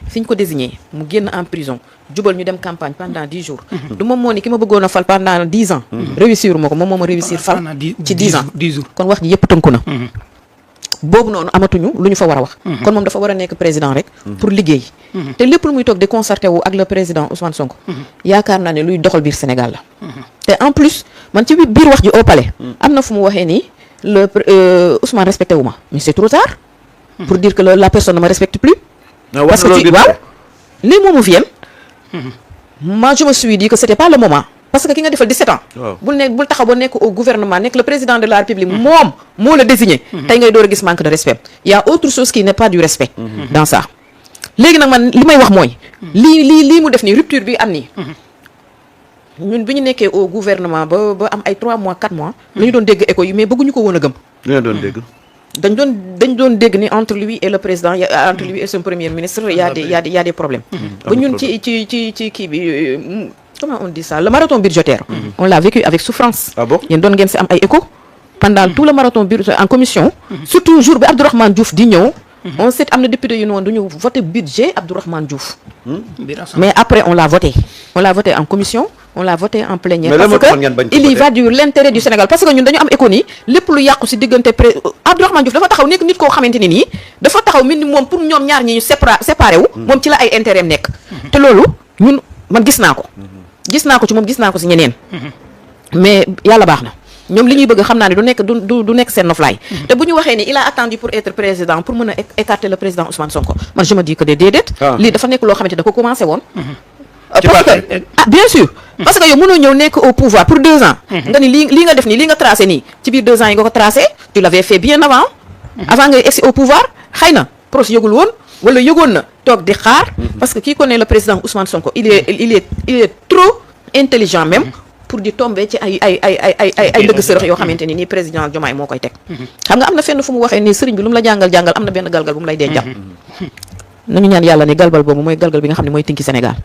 fi ñu ko désigné mu génn en prison jubal ñu dem campagne pendant 10 jours. du moom moo ni ki ma bëggoon a fal pendant 10 ans. réussir ma ko moom moo ma réussir fal ci 10 ans. kon wax ji yëpp tënku na. boobu noonu amatuñu lu ñu fa war a wax. kon moom dafa war a nekk président rek. pour liggéey. te lépp lu muy toog di concerté wu ak le président Ousmane Sonko. yaakaar naa ne luy doxal biir Sénégal la. te en plus man ci biir wax ji au palais. am na fu mu waxee ni Ousmane respecté wu ma mais c'est trop tard. pour dire que la personne ne me respecte plus. parce que waaw les mots me viennent. moi je me suis dit que c'était pas le moment. parce que ki nga defal 17 ans. bul taxaw ba nekk au gouvernement nekk le président de la République moom moo la désigné. tey ngay door a gis manque de respect. y a autre chose qui n'est pas du respect. dans ça léegi nag man li may wax mooy. lii mu def nii rupture bi am nii. ñun bi ñu nekkee au gouvernement ba am ay 3 mois 4 mois. la ñu doon dégg écho yi mais bëgguñu ko woon a gëm. li nga doon dégg. dañ doon dégg ni entre lui et le président entre lui et son premier ministre y a des problèmes. ba ñun ci kii bi. comment on dit ça le marathon budgétaire. on l'a vécu avec souffrance. ah bon yéen doon ngeen si am ay écho. pendant tout le marathon budgétaire en commission. surtout jour bi Abdourahmane Diouf di ñëw. on sait am na député yu noonu duñu voté budget Abdourahmane Diouf. mais après on l'a voté en commission. on l'a voté en plénière. parce que il y va de l'intérêt du Sénégal parce que ñun dañu am écho nii lépp lu yàqu si diggante Abdourahmane Diouf dafa taxaw nekk nit koo xamante ni nii dafa taxaw mel ni moom pour ñoom ñaar ñi ñu séparé wu. moom ci la ay intérêt nekk. te loolu ñun man gis naa ko. gis naa ko ci moom gis naa ko si ñeneen. mais yàlla baax na ñoom li ñuy bëgg xam naa ne du nekk seen noflaay. te bu ñu waxee ni il a attendu pour être président pour mën a écarter le président Ousmane Sonko man je me dis que déedéet. lii dafa nekk loo xamante da ko commencé woon. parce que bien sûr. parce que yow mënoo ñëw nekk au pouvoir pour 2 ans. nga ni lii nga def nii lii nga tracé nii ci biir 2 ans yi nga ko tracé tu l'avais fait bien avant. avant ngay egsi au pouvoir xëy na proche yëgul woon wala yëgoon na toog di xaar. parce que kii connaît le président Ousmane Sonko il est trop intelligent même. pour di tomber ci ay ndëgg sërëx yoo xamante ni nii président Diomaye moo koy teg. xam nga am na fenn fu mu waxee nii sëriñ bi lu mu la jàngal am na benn galgal bu mu lay dencal. nañu ñaan yàlla ne galgal boobu mooy galgal bi nga xam ne mooy tinki Sénégal.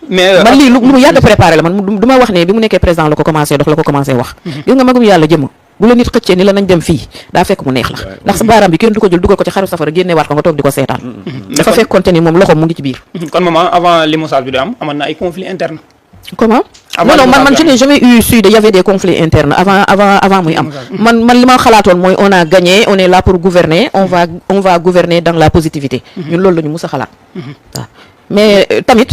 mais man lii lu mu yàgg préparé la man du ma wax ne bi mu nekkee président la ko commencé dox la ko commencé wax. gis nga magum yàlla jëm bu la nit xëccee ni la nañ dem fii daa fekk mu neex la ndax sa baaraam bi kenn du ko jël dugal ko ci xaru safara génneewaat ko nga toog di ko seetaan. dafa fekkoonte ni moom loxoom mu ngi ci biir. kon maman avant limogeage bi di am amoon na ay conflits internes. comment non man je n'ai jamais eu su de y avait des conflits internes avant muy am man li ma xalaatoon mooy on a gagné on est là pour gouverner on va gouverner dans la positivité ñun loolu la ñu mus a xalaat waaw mais tamit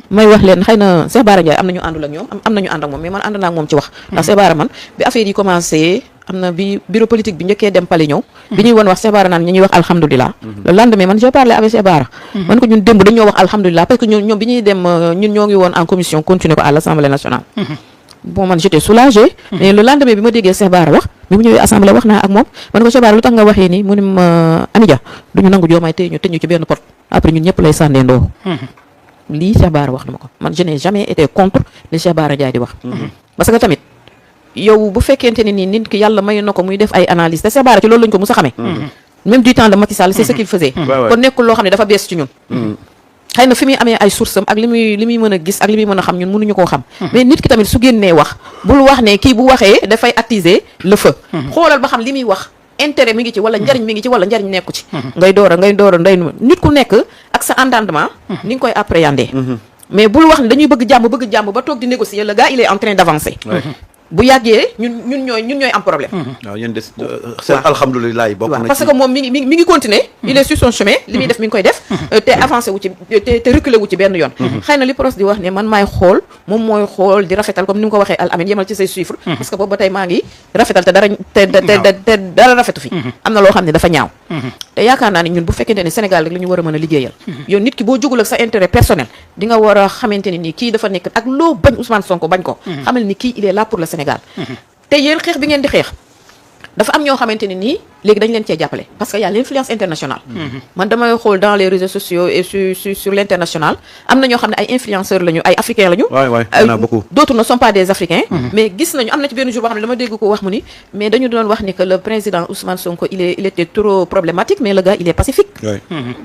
may wax leen xëy na Cheikh Bara Ndiaye am nañu àndul ak ñoom am nañu ànd ak moom mais man ànd naa ak moom ci wax ndax Cheikh Bara man bi affaire yi commencé am na bi bureau politique bi njëkkee dem pale ñëw bi ñuy woon wax Cheikh Bara naan ñuy wax alhamdulilah le lendemain man j'ai parlé avec Cheikh Bara man ko ñun démb dañoo wax alhamdulilah parce que ñoom bi ñuy dem ñun ñoo ngi woon en commission continuer ko à l'Assemblée nationale bon man j'étais soulagée mais le lendemain bi ma déggee Cheikh Bara wax bi mu ñëwee assemblée wax naa ak moom man ko Cheikh Bara lu tax nga waxee nii mu ne ma Amidia duñu nangu Diomaye tey ñu tëj ñu ci benn pot après ñun ñëpp lay sànneendoo lii Cheikh Bara wax na ma ko man je n'ai jamais été contre li Cheikh Bara Ndiaye di wax parce que tamit yow bu fekkente ne nii nit ki yàlla may na ko muy def ay analyse te Cheikh Bara ci loolu lañu ko mus a xamee même du temps de Macky Sall c'est ce qu'il faisait kon nekkul loo xam ne dafa bees ci ñun xëy na fi muy amee ay source am ak li muy mën a gis ak li muy mën a xam ñun mënuñu koo xam mais nit ki tamit su génnee wax bul wax ne kii bu waxee dafay attiser le feu xoolal ba xam li muy wax intérêt mi ngi ci wala njariñ mi ngi ci wala njariñ nekku ci ngay door a nit ku nekk ak sa entendement ni nga koy appréhender mais bul wax ne dañuy bëgg jàmm ba toog di négocier le gars il est en train d'avancer bu yàggee ñun ñooy am problème. waaw yéen des seen alhamdulilah yi bokk na ci parce que moom mi ngi continuer il est sur son chemin li muy def mi ngi koy def te avancé wu ci te reculé wu ci benn yoon xëy na li pros di wax ne man maay xool moom mooy xool di rafetal comme ni nga ko waxee al amin yemal ci say chiffres parce que boobu ba tey maa ngi rafetal te dara rafetu fi am na loo xam ne dafa ñaaw te yaakaar naa ne ñun bu fekkente ne Sénégal rek la ñu war a mën a liggéeyal yow nit ki boo jugul ak sa intérêt personnel di nga war a xamante ne nii kii dafa nekk ak loo bañ Ousmane Sonko bañ ko xamal ni kii il est là pour le Sénégal te yéen xeex bi ngeen di xeex dafa am ñoo xamante ne nii léegi dañ leen cee jàppale parce que y a l'influence internationale man damay xool dans les réseaux sociaux et sur l'international am na ñoo xam ne ay influenceurs lañu ay africains lañu d'autres ne sont pas des africains mais gis nañu am na ci benn jour boo xam ne dama dégg ko wax mu ni mais dañu doon wax ni que le président Ousmane Sonko il était trop problématique mais le gars il est pacifique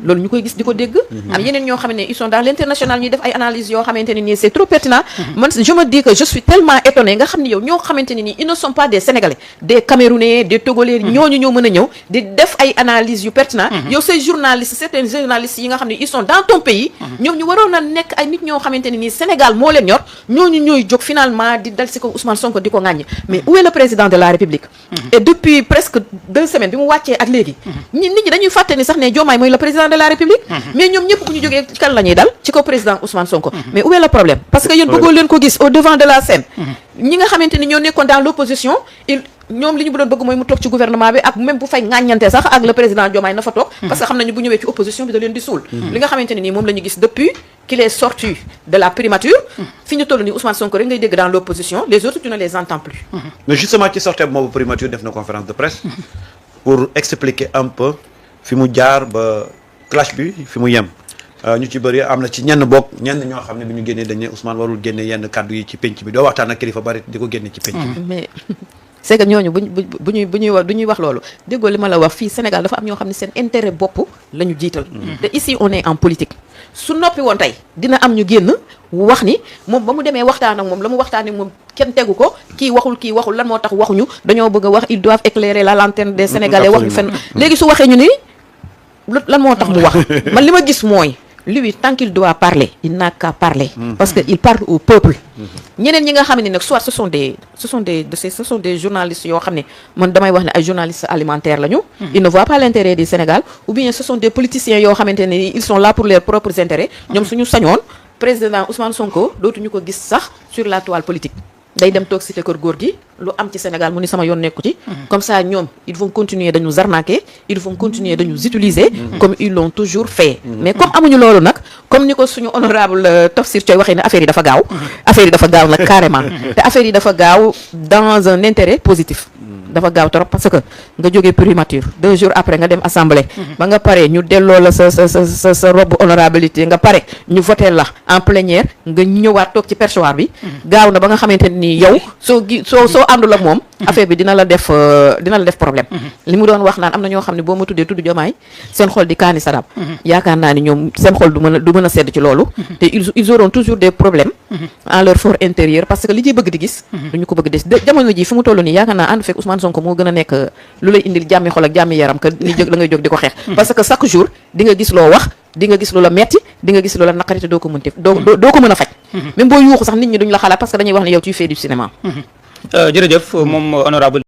loolu ñu koy gis di ko dégg am yeneen ñoo xam ne ils sont dans l'international ñuy def ay analyses yoo xamante ne nii c'est trop pertinent man je me dis que je suis tellement étonnée nga xam ne yow ñoo xamante ne nii ils ne sont pas des Sénégalais des Camerounais des Togolais ñooñu ñoo mën a a ñëw di def ay analyses yu pertinent yow say journalistes certains journalistes yi nga xam ne ils sont dans ton pays ñoom ñu waroon a nekk ay nit ñoo xamante ne nii Sénégal moo leen ñor ñooñu ñooy jóg finalement di dal si ko Ousmane Sonko di ko ŋàññi mais où est le président de la République et depuis presque 2 semaines bi mu wàccee ak léegi nit ñi dañuy fàtte ni sax ne Diomaye mooy le président de la République mais ñoom ñëpp ku ñu jógee kan la ñuy dal ci ko président Ousmane Sonko mais où est le problème parce que yéen bëggoo leen ko gis au devant de la scène ñi nga xamante ni ñoo nekkoon dans l'opposition ñoom li ñu doon bëgg mooy mu toog ci gouvernement bi ak même bu fay ŋàññante sax ak le président Diomaye na fa toog parce que xam nañu bu ñëwee ci opposition bi da leen di suul li nga xamante ne nii moom la ñu gis depuis qu'il est sorti de la primature fi ñu toll nii Ousmane Sonko rek ngay dégg dans l'opposition les autres tu ne les entends plus mais justement ci sortie boobu primature def na conférence de presse pour expliquer un peu fi mu jaar ba clash bi fi mu yem ñu ci bëri am na ci ñenn ñoo xam ne bi ñu génnee dañ ne Ousmane warul génne yenn kàddu yi ci penc bi doo waxtaan ak kilifa bari di ko génne ci penc bi mais c'est que ñooñu bu ñuy wax loolu déggoo li ma la wax fii Sénégal dafa am ñoo xam ne seen intérêt bopp la ñu jiital te ici on est en politique su noppi woon tey dina am ñu génn wax ni moom ba mu demee waxtaan ak moom la mu waxtaan ak moom kenn tegu ko kii waxul lan moo tax waxuñu dañoo bëgg a wax ils doivent éclairer la lanterne des Sénégalais waxuñu fenn léegi su waxee ñu ni lan moo tax mu wax man li ma gis mooy lui tant qu'il doit parler il n'a qu'à parler parce que il parle au peuple ñeneen ñi nga xam ne nag soit ce sont des journalistes yoo xam ne man damay wax ne ay journalistes alimentaires lañu ils ne voient pas l'intérêt du Sénégal ou bien ce sont des politiciens yoo xamante ne ils sont là pour leurs propres intérêts ñoom suñu sañoon président Ousmane Sonko dootuñu ko gis sax sur la toile politique day dem toog cité kër góor gi lu am ci Sénégal mu ni sama yoon nekku ci comme ça ñoom ils vont continuer de nous arnaquer ils vont continuer de nous utiliser comme ils l'ont toujours fait mais comme amuñu loolu nag comme ni ko suñu honorable Tafsir Thioye waxee ne affaire yi dafa gaaw nag carrément te affaire yi dafa gaaw dans un intérêt positif dafa gaaw trop parce que nga jógee primature 2 jours après nga dem assemblée ba nga pare ñu delloo la sa robe honorabilité nga pare ñu voté la en plénière nga ñëwaat toog ci perchoir bi gaaw na ba nga xamante ni yow soo àndul ak moom affaire bi dina la def problème li mu doon wax naan am na ñoo xam ne boo ma tuddee tudd Diomaye seen xol di kaani sadab yaakaar naa ni ñoom seen xol du mën a sedd ci loolu te ils auront toujours des problèmes en leur fort intérieur parce que li ñuy bëgg di gis duñu ko bëgg di jamono ji fi mu toll nii yaakaar naa ànd fekk Ousmane Sonko moo gën a nekk lu lay indil jàmmi xol ak jàmmi yaram que ni jóg la ngay jóg di ko xeex parce que chaque jour di nga gis loo wax di nga gis lu la metti di nga gis lu la naqari te doo ko mën a faj même boo yuuxu sax nit ñi duñ la xalaat parce que dañuy wax ne yow tu fais du cinéma jërëjëf moom honorable